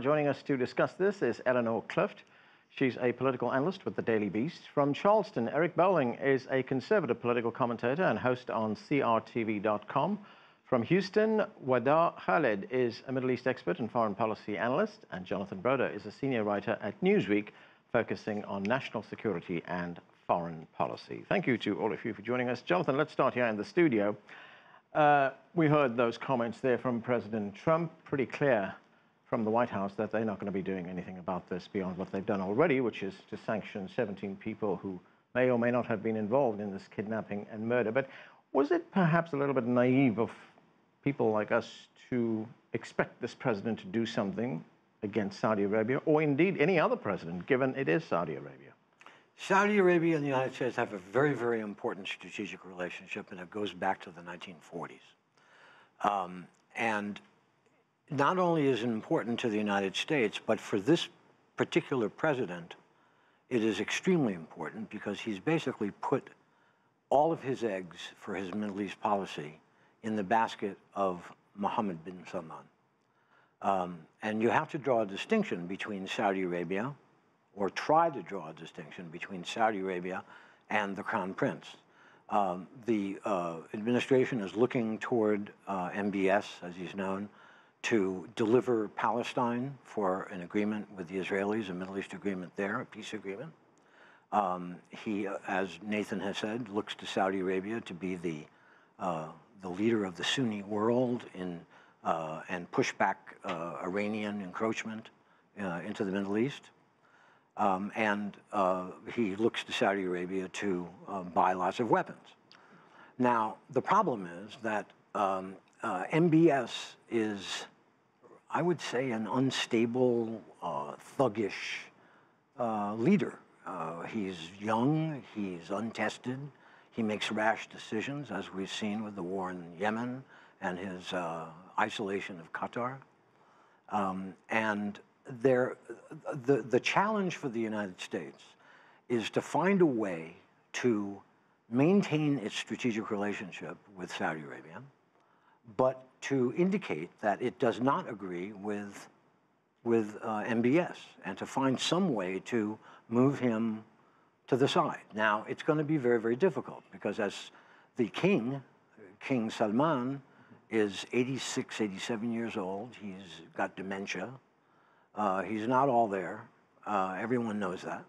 Joining us to discuss this is Eleanor Clift. She's a political analyst with the Daily Beast. From Charleston, Eric Bolling is a conservative political commentator and host on crtv.com. From Houston, Wardah Khalid is a Middle East expert and foreign policy analyst, and Jonathan Broder is a senior writer at Newsweek, focusing on national security and foreign policy. Thank you to all of you for joining us. Jonathan, let's start here in the studio. We heard those comments there from President Trump, pretty clear from the White House that they're not going to be doing anything about this beyond what they've done already, which is to sanction 17 people who may or may not have been involved in this kidnapping and murder. But was it perhaps a little bit naive of people like us to expect this president to do something against Saudi Arabia, or indeed any other president, given it is Saudi Arabia? Saudi Arabia and the United States have a very, very important strategic relationship, and it goes back to the 1940s. And not only is it important to the United States, but for this particular president, it is extremely important because he's basically put all of his eggs for his Middle East policy in the basket of Mohammed bin Salman. And you have to draw a distinction between Saudi Arabia, or try to draw a distinction between Saudi Arabia and the Crown Prince. The administration is looking toward MBS, as he's known, to deliver Palestine for an agreement with the Israelis, a Middle East agreement there, a peace agreement. He, as Nathan has said, looks to Saudi Arabia to be the leader of the Sunni world and push back Iranian encroachment into the Middle East. And he looks to Saudi Arabia to buy lots of weapons. Now, the problem is that MBS is, I would say, an unstable, thuggish leader. He's young, he's untested, he makes rash decisions, as we've seen with the war in Yemen and his isolation of Qatar. And the challenge for the United States is to find a way to maintain its strategic relationship with Saudi Arabia, but to indicate that it does not agree with MBS, and to find some way to move him to the side. Now, it's going to be very, very difficult, because as the King Salman, is 86, 87 years old. He's got dementia. He's not all there. Everyone knows that.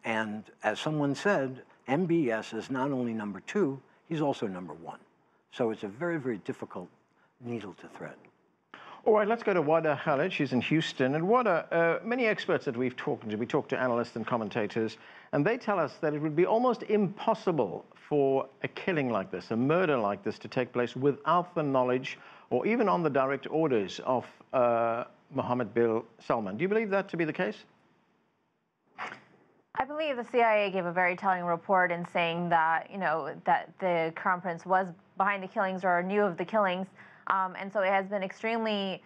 And as someone said, MBS is not only number 2, he's also number 1. So it's a very, very difficult needle to thread. All right, let's go to Wardah Khalid. She's in Houston. And Wardah, many experts that we've talked to, we talk to analysts and commentators, and they tell us that it would be almost impossible for a killing like this, a murder like this, to take place without the knowledge or even on the direct orders of Mohammed bin Salman. Do you believe that to be the case? I believe the CIA gave a very telling report in saying that, that the Crown Prince was behind the killings or knew of the killings. And so it has been extremely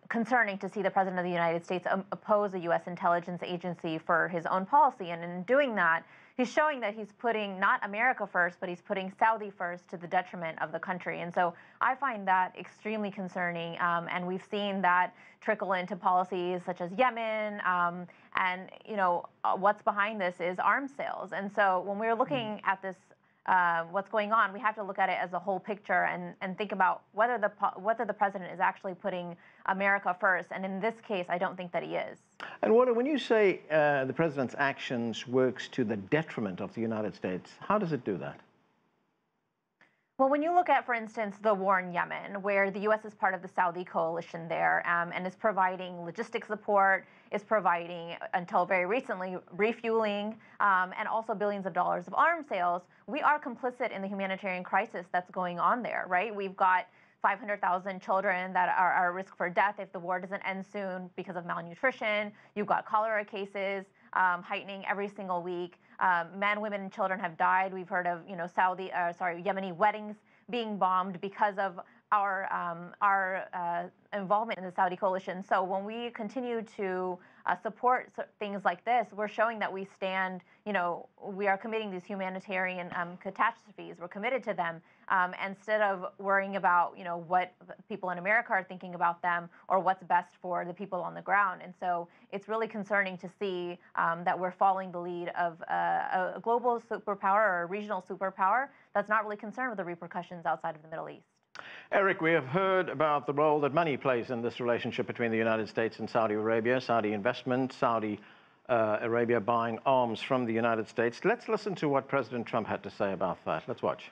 concerning to see the President of the United States oppose a U.S. intelligence agency for his own policy. And in doing that, he's showing that he's putting not America first, but he's putting Saudi first to the detriment of the country. And so I find that extremely concerning. And we've seen that trickle into policies such as Yemen. And, what's behind this is arms sales. And so when we're looking at this, what's going on, we have to look at it as a whole picture and think about whether the president is actually putting America first. And in this case, I don't think that he is. And Wardah, when you say the president's actions works to the detriment of the United States, how does it do that? Well, when you look at, for instance, the war in Yemen, where the U.S. is part of the Saudi coalition there and is providing logistics support, is providing, until very recently, refueling, and also billions of dollars of arms sales, we are complicit in the humanitarian crisis that's going on there, right? We've got 500,000 children that are at risk for death if the war doesn't end soon because of malnutrition. You've got cholera cases heightening every single week. Men, women, and children have died. We've heard of, Yemeni weddings being bombed because of our involvement in the Saudi coalition. So when we continue to support things like this, we're showing that we stand, we are committing these humanitarian catastrophes. We're committed to them instead of worrying about, what people in America are thinking about them or what's best for the people on the ground. And so it's really concerning to see that we're following the lead of a global superpower or a regional superpower that's not really concerned with the repercussions outside of the Middle East. Eric, we have heard about the role that money plays in this relationship between the United States and Saudi Arabia, Saudi investment, Saudi Arabia buying arms from the United States. Let's listen to what President Trump had to say about that. Let's watch.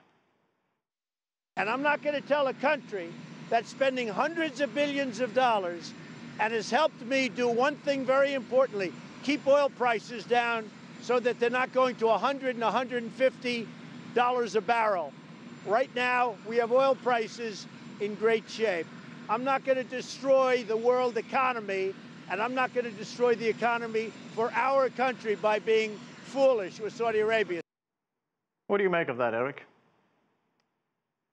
And I'm not going to tell a country that's spending hundreds of billions of dollars and has helped me do one thing very importantly, keep oil prices down so that they're not going to $100 and $150 a barrel. Right now, we have oil prices in great shape. I'm not going to destroy the world economy, and I'm not going to destroy the economy for our country by being foolish with Saudi Arabia. What do you make of that, Eric?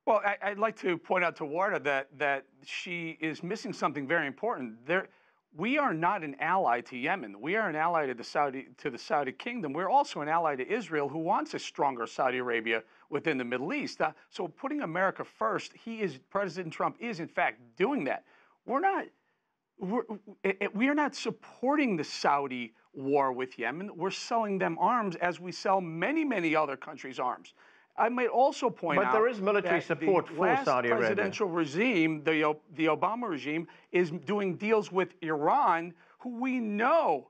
Well, I'd like to point out to Wardah that she is missing something very important. We are not an ally to Yemen. We are an ally to the Saudi kingdom. We're also an ally to Israel, who wants a stronger Saudi Arabia within the Middle East. So putting America first, President Trump is in fact doing that. We are not supporting the Saudi war with Yemen. We're selling them arms as we sell many, many other countries arms. I might also point out, but there is military support for Saudi Arabia. The presidential regime, the Obama regime, is doing deals with Iran, who we know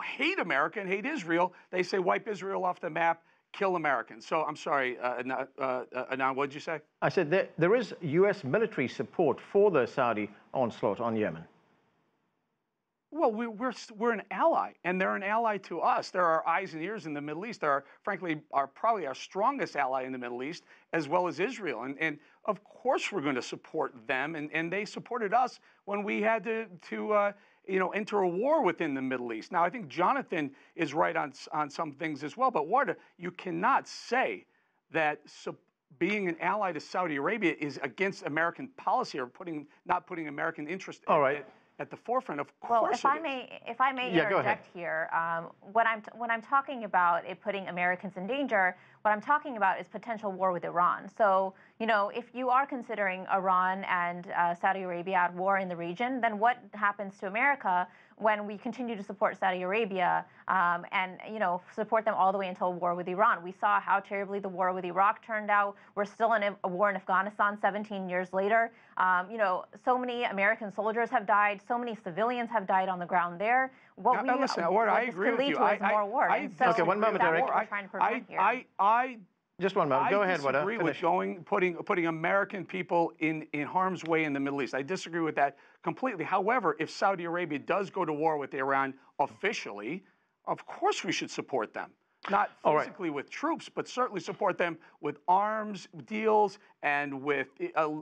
hate America and hate Israel. They say wipe Israel off the map, kill Americans. So I'm sorry, Anand, what did you say? I said there is U.S. military support for the Saudi onslaught on Yemen. Well, we're an ally, and they're an ally to us. They're our eyes and ears in the Middle East. They're probably our strongest ally in the Middle East, as well as Israel. And of course we're going to support them, and they supported us when we had to enter a war within the Middle East. Now, I think Jonathan is right on some things as well, but Wardah, you cannot say that being an ally to Saudi Arabia is against American policy or not putting American interest at the forefront. Of course, well, if I may interject here, when I'm talking about it putting Americans in danger, what I'm talking about is potential war with Iran. So, if you are considering Iran and Saudi Arabia at war in the region, then what happens to America when we continue to support Saudi Arabia and support them all the way until war with Iran? We saw how terribly the war with Iraq turned out. We're still in a war in Afghanistan 17 years later. So many American soldiers have died. So many civilians have died on the ground there. Listen, Wardah, I agree with you. More war. Okay, one moment, Eric. Just one moment. Go ahead, Wardah. I disagree with putting American people in harm's way in the Middle East. I disagree with that completely. However, if Saudi Arabia does go to war with Iran officially, of course we should support them. Not physically with troops, but certainly support them with arms deals and with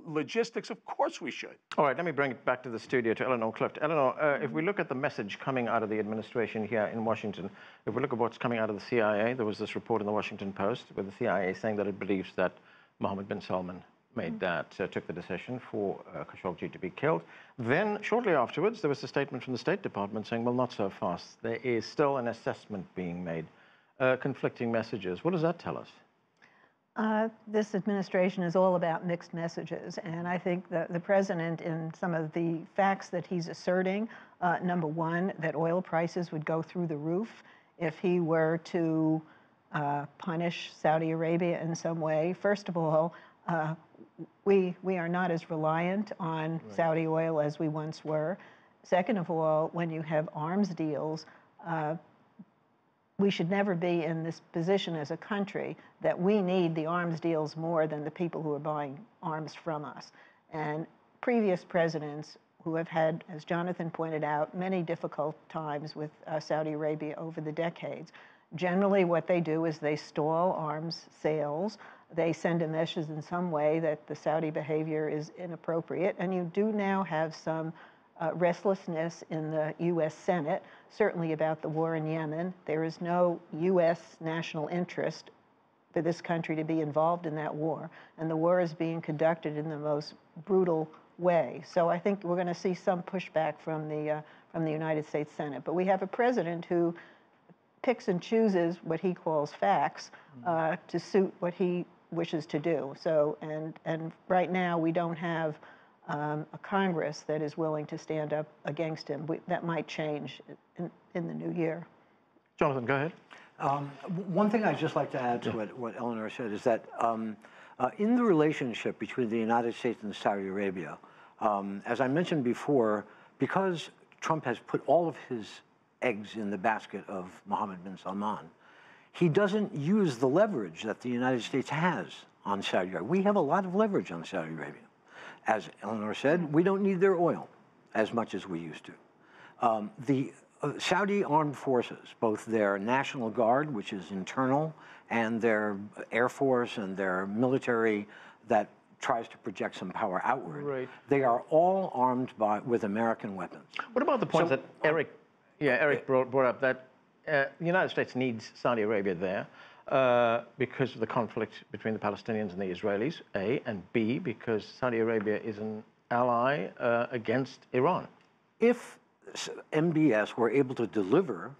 logistics. Of course we should. All right, let me bring it back to the studio to Eleanor Clift. Eleanor, if we look at the message coming out of the administration here in Washington, if we look at what's coming out of the CIA, there was this report in the Washington Post with the CIA saying that it believes that Mohammed bin Salman took the decision for Khashoggi to be killed. Then, shortly afterwards, there was a statement from the State Department saying, well, not so fast. There is still an assessment being made. Conflicting messages. What does that tell us? This administration is all about mixed messages, and I think that the president, in some of the facts that he's asserting, number one, that oil prices would go through the roof if he were to punish Saudi Arabia in some way. First of all, we are not as reliant on Saudi oil as we once were. Second of all, when you have arms deals, we should never be in this position as a country that we need the arms deals more than the people who are buying arms from us. And previous presidents who have had, as Jonathan pointed out, many difficult times with Saudi Arabia over the decades, generally what they do is they stall arms sales. They send a message in some way that the Saudi behavior is inappropriate. And you do now have some restlessness in the U.S. Senate, certainly about the war in Yemen. There is no U.S. national interest for this country to be involved in that war, and the war is being conducted in the most brutal way. So I think we're going to see some pushback from the United States Senate. But we have a president who picks and chooses what he calls facts to suit what he wishes to do. So, and right now we don't have a Congress that is willing to stand up against him. That might change in the new year. Jonathan, go ahead. One thing I'd just like to add to what Eleanor said is that in the relationship between the United States and Saudi Arabia, as I mentioned before, because Trump has put all of his eggs in the basket of Mohammed bin Salman, he doesn't use the leverage that the United States has on Saudi Arabia. We have a lot of leverage on Saudi Arabia. As Eleanor said, we don't need their oil as much as we used to. The Saudi armed forces, both their National Guard, which is internal, and their Air Force and their military that tries to project some power outward, they are all armed with American weapons. What about the point that Eric brought up, that the United States needs Saudi Arabia there because of the conflict between the Palestinians and the Israelis, A, and B, because Saudi Arabia is an ally against Iran? If MBS were able to deliver,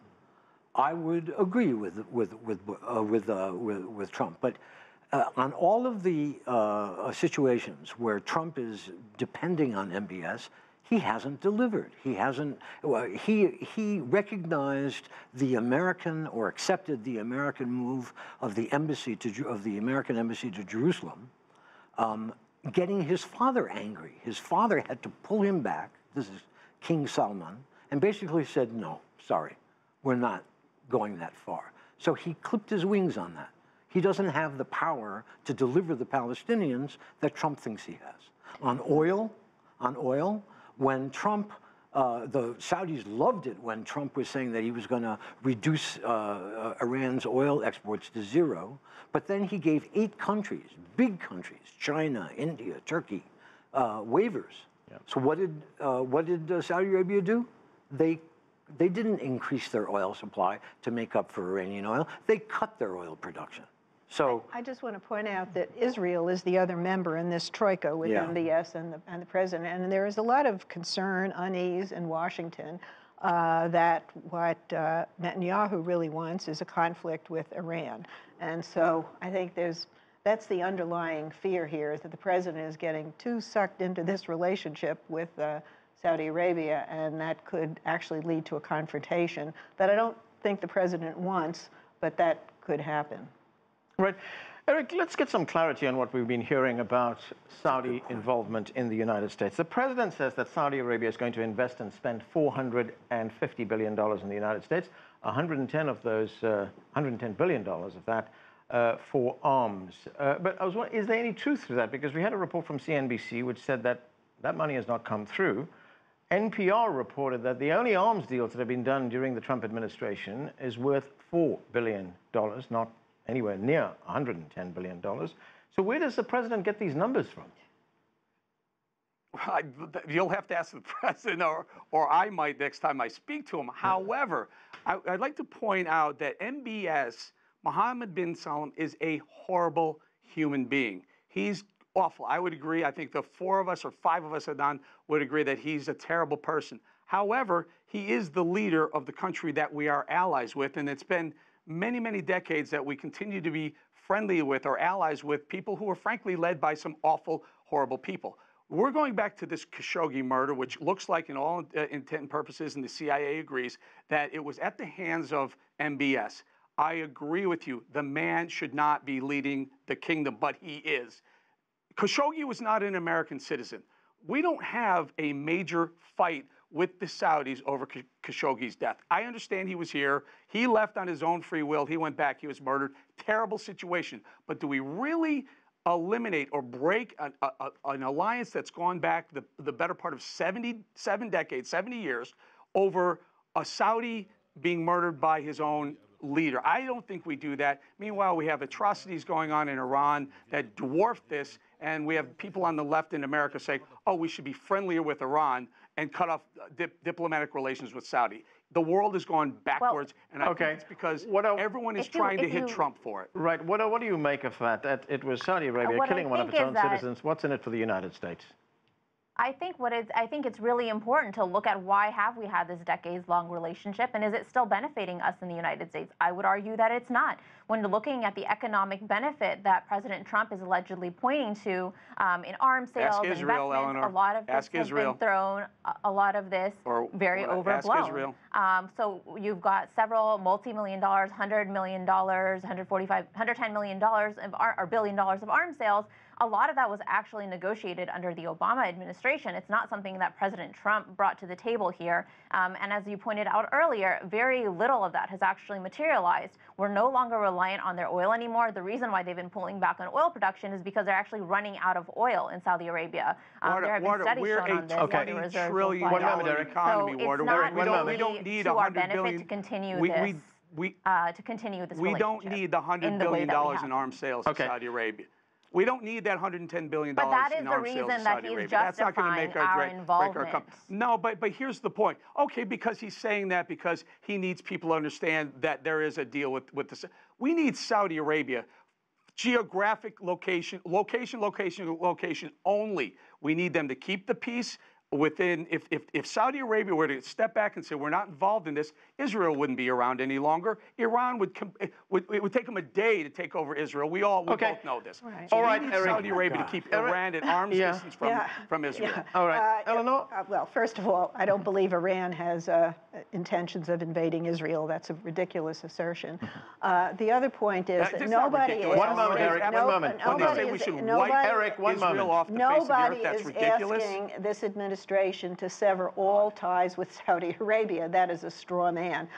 I would agree with Trump. But on all of the situations where Trump is depending on MBS, he hasn't delivered. He hasn't. He recognized the American or accepted the American move of the American embassy to Jerusalem, getting his father angry. His father had to pull him back. This is King Salman, and basically said, "No, sorry, we're not going that far." So he clipped his wings on that. He doesn't have the power to deliver the Palestinians that Trump thinks he has. On oil, when Trump, the Saudis loved it when Trump was saying that he was going to reduce Iran's oil exports to zero, but then he gave 8 countries, big countries, China, India, Turkey, waivers. Yeah. So what did Saudi Arabia do? They didn't increase their oil supply to make up for Iranian oil. They cut their oil production. So I just want to point out that Israel is the other member in this troika with MBS and the president, and there is a lot of concern, unease in Washington that what Netanyahu really wants is a conflict with Iran, and so I think that's the underlying fear here, is that the president is getting too sucked into this relationship with Saudi Arabia, and that could actually lead to a confrontation that I don't think the president wants, but that could happen. Right. Eric, let's get some clarity on what we've been hearing about Saudi involvement in the United States. The president says that Saudi Arabia is going to invest and spend $450 billion in the United States, 110 billion of that for arms. But I was wondering, is there any truth to that? Because we had a report from CNBC which said that that money has not come through. NPR reported that the only arms deals that have been done during the Trump administration is worth $4 billion, not anywhere near $110 billion. So where does the president get these numbers from? You'll have to ask the president, or I might next time I speak to him. However, I'd like to point out that MBS, Mohammed bin Salman, is a horrible human being. He's awful. I would agree. I think the 4 of us or 5 of us, Adnan, would agree that he's a terrible person. However, he is the leader of the country that we are allies with, and it's been many, many decades that we continue to be friendly with or allies with people who are frankly led by some awful, horrible people. We're going back to this Khashoggi murder, which looks like, in all intent and purposes, and the CIA agrees, that it was at the hands of MBS. I agree with you. The man should not be leading the kingdom, but he is. Khashoggi was not an American citizen. We don't have a major fight with the Saudis over Khashoggi's death. I understand he was here. He left on his own free will. He went back. He was murdered. Terrible situation. But do we really eliminate or break an alliance that's gone back the better part of 77 decades, 70 years, over a Saudi being murdered by his own leader? I don't think we do that. Meanwhile, we have atrocities going on in Iran that dwarf this, and we have people on the left in America saying, oh, we should be friendlier with Iran and cut off diplomatic relations with Saudi. The world has gone backwards, and I think it's because everyone is trying to hit Trump for it. Right. What do you make of that? That it was Saudi Arabia killing one of its own citizens. What's in it for the United States? I think it's really important to look at why have we had this decades-long relationship, and is it still benefiting us in the United States? I would argue that it's not. When looking at the economic benefit that President Trump is allegedly pointing to in arms sales and investments, Eleanor. a lot of this has been thrown, a lot of this very overblown. So you've got several multi-million dollars, $100 million, $110 million or billion dollars of arms sales. A lot of that was actually negotiated under the Obama administration. It's not something that President Trump brought to the table here. And as you pointed out earlier, very little of that has actually materialized. We're no longer reliant on their oil anymore. The reason why they've been pulling back on oil production is because they're actually running out of oil in Saudi Arabia. There have been studies shown on this. $20 trillion economy, Wardah. We don't need $100 billion to continue this. We don't need the $100 billion in arms sales to Saudi Arabia. We don't need that $110 billion in arms sales to Saudi Arabia. But that is the reason that he's justifying our involvement. No, but here's the point. Okay, because he's saying that because he needs people to understand that there is a deal with this. We need Saudi Arabia. Geographic location only. We need them to keep the peace. If Saudi Arabia were to step back and say we're not involved in this, Israel wouldn't be around any longer. Iran it would take them a day to take over Israel. We both know this. Right. So all right, Eric. Saudi Arabia to keep Iran at arm's distance from Israel. Yeah. All right, Eleanor. Well, first of all, I don't believe Iran has intentions of invading Israel. That's a ridiculous assertion. The other point is that nobody is. One moment, Eric. One moment. Eric, one moment. Nobody is asking this administration to sever all ties with Saudi Arabia. That is a straw man.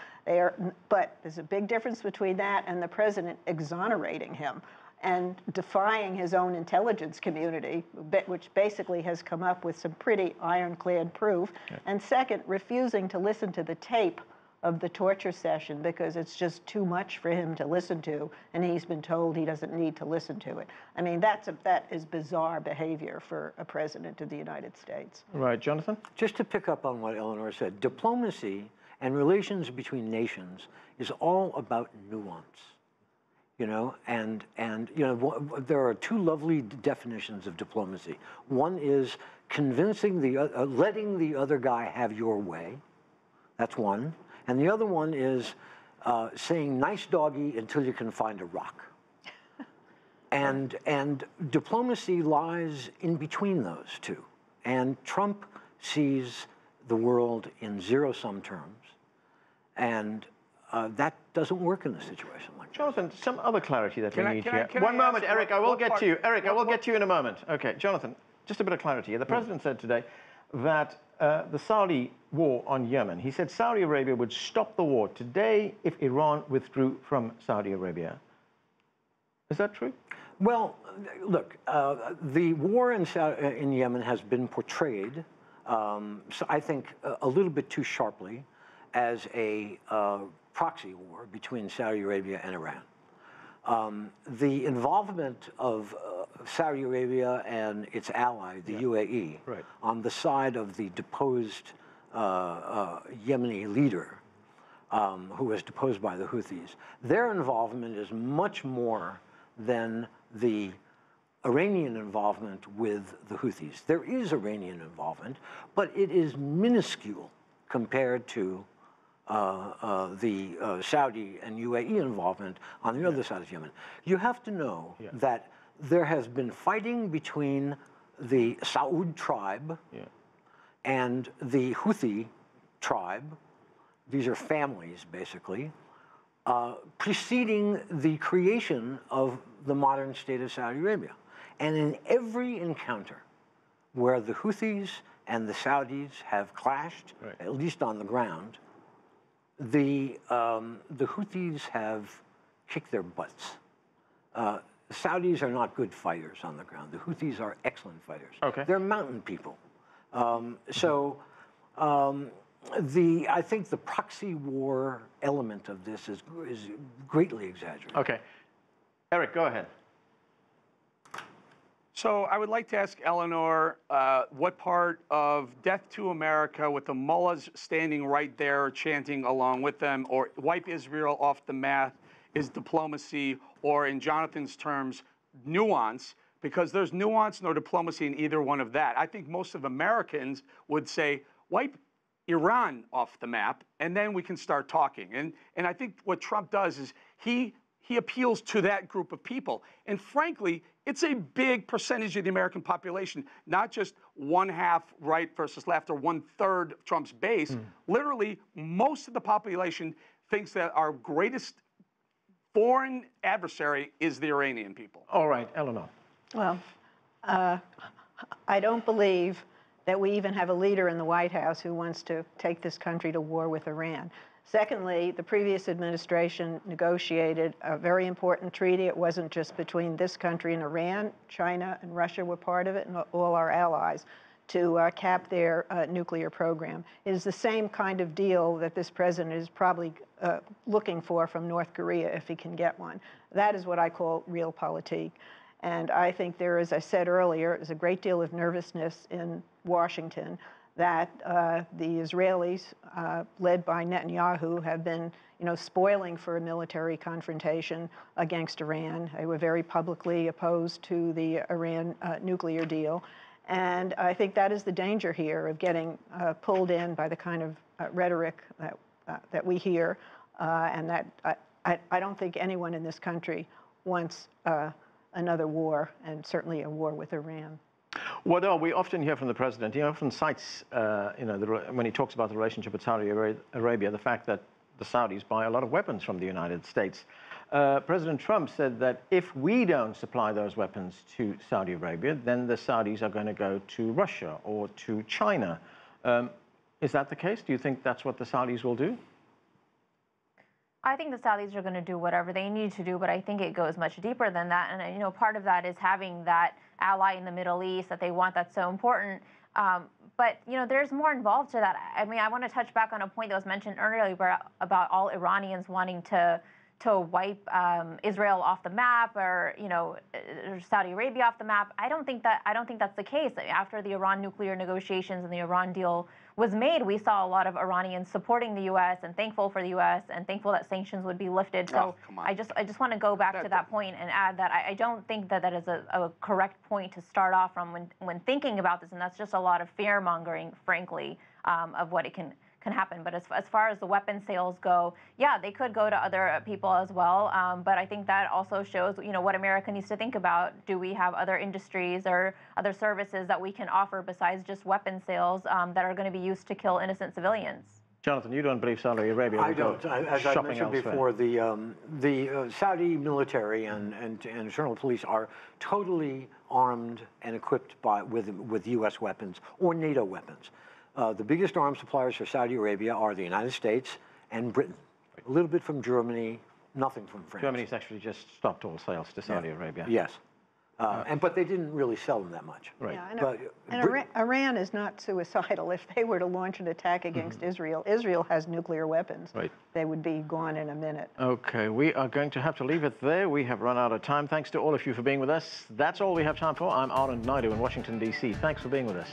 But there's a big difference between that and the president exonerating him and defying his own intelligence community, which basically has come up with some pretty ironclad proof. Okay. And second, refusing to listen to the tape of the torture session because it's just too much for him to listen to, and he's been told he doesn't need to listen to it. I mean, that is bizarre behavior for a president of the United States. Right, Jonathan? Just to pick up on what Eleanor said, diplomacy and relations between nations is all about nuance. You know, and you know, there are two lovely definitions of diplomacy. One is convincing letting the other guy have your way. That's one. And the other one is saying nice doggy until you can find a rock. And diplomacy lies in between those two. And Trump sees the world in zero-sum terms. And that doesn't work in a situation like that. Jonathan, some other clarity that we need here. One moment, Eric, I will get to you. Eric, I will get to you in a moment. Okay, Jonathan, just a bit of clarity here. The president said today that the Saudi war on Yemen, he said Saudi Arabia would stop the war today if Iran withdrew from Saudi Arabia. Is that true? Well, look, the war in Yemen has been portrayed, so I think, a little bit too sharply as a proxy war between Saudi Arabia and Iran. The involvement of Saudi Arabia and its ally, the UAE, on the side of the deposed Yemeni leader, who was deposed by the Houthis, their involvement is much more than the Iranian involvement with the Houthis. There is Iranian involvement, but it is minuscule compared to the Saudi and UAE involvement on the other side of Yemen. You have to know that there has been fighting between the Saud tribe and the Houthi tribe. These are families, basically, preceding the creation of the modern state of Saudi Arabia. And in every encounter where the Houthis and the Saudis have clashed, at least on the ground, the Houthis have kicked their butts. The Saudis are not good fighters on the ground. The Houthis are excellent fighters. Okay. They're mountain people. I think the proxy war element of this is greatly exaggerated. Okay. Eric, go ahead. So I would like to ask Eleanor what part of Death to America, with the mullahs standing right there chanting along with them, or wipe Israel off the map, is diplomacy, or in Jonathan's terms, nuance, because there's nuance nor diplomacy in either one of that. I think most of Americans would say, wipe Iran off the map, and then we can start talking. And I think what Trump does is he appeals to that group of people. And frankly, it's a big percentage of the American population, not just one half right versus left or 1/3 of Trump's base. Literally, most of the population thinks that our greatest foreign adversary is the Iranian people. All right, Eleanor. Well, I don't believe that we even have a leader in the White House who wants to take this country to war with Iran. Secondly, the previous administration negotiated a very important treaty. It wasn't just between this country and Iran. China and Russia were part of it, and all our allies, to cap their nuclear program. It is the same kind of deal that this president is probably looking for from North Korea if he can get one. That is what I call realpolitik. And I think there, as I said earlier, is a great deal of nervousness in Washington that the Israelis, led by Netanyahu, have been, spoiling for a military confrontation against Iran. They were very publicly opposed to the Iran nuclear deal. And I think that is the danger here of getting pulled in by the kind of rhetoric that we hear, and that I don't think anyone in this country wants another war, and certainly a war with Iran. Wardah, we often hear from the president. He often cites, when he talks about the relationship with Saudi Arabia, the fact that the Saudis buy a lot of weapons from the United States. President Trump said that if we don't supply those weapons to Saudi Arabia, then the Saudis are going to go to Russia or to China. Is that the case? Do you think that's what the Saudis will do? I think the Saudis are going to do whatever they need to do, but I think it goes much deeper than that. And, part of that is having that ally in the Middle East that they want, that's so important. But, there's more involved to that. I mean, I want to touch back on a point that was mentioned earlier about all Iranians wanting to wipe Israel off the map, or Saudi Arabia off the map. I don't think that's the case. After the Iran nuclear negotiations and the Iran deal was made, we saw a lot of Iranians supporting the U.S. and thankful for the U.S. and thankful that sanctions would be lifted. So I just want to go back to that point and add that I don't think that is a correct point to start off from when thinking about this, and that's just a lot of fear mongering, frankly, of what it can happen. But as far as the weapon sales go, yeah, they could go to other people as well. But I think that also shows, what America needs to think about. Do we have other industries or other services that we can offer besides just weapon sales that are going to be used to kill innocent civilians? Jonathan, you don't believe Saudi Arabia will go shopping elsewhere? As I mentioned before, the Saudi military and internal police are totally armed and equipped with U.S. weapons or NATO weapons. The biggest arms suppliers for Saudi Arabia are the United States and Britain. A little bit from Germany, nothing from France. Germany's actually just stopped all sales to Saudi Arabia. Yes. But they didn't really sell them that much. Right. Yeah, and Iran is not suicidal. If they were to launch an attack against Israel, Israel has nuclear weapons. Right. They would be gone in a minute. Okay, we are going to have to leave it there. We have run out of time. Thanks to all of you for being with us. That's all we have time for. I'm Anand Naidu in Washington, D.C. Thanks for being with us.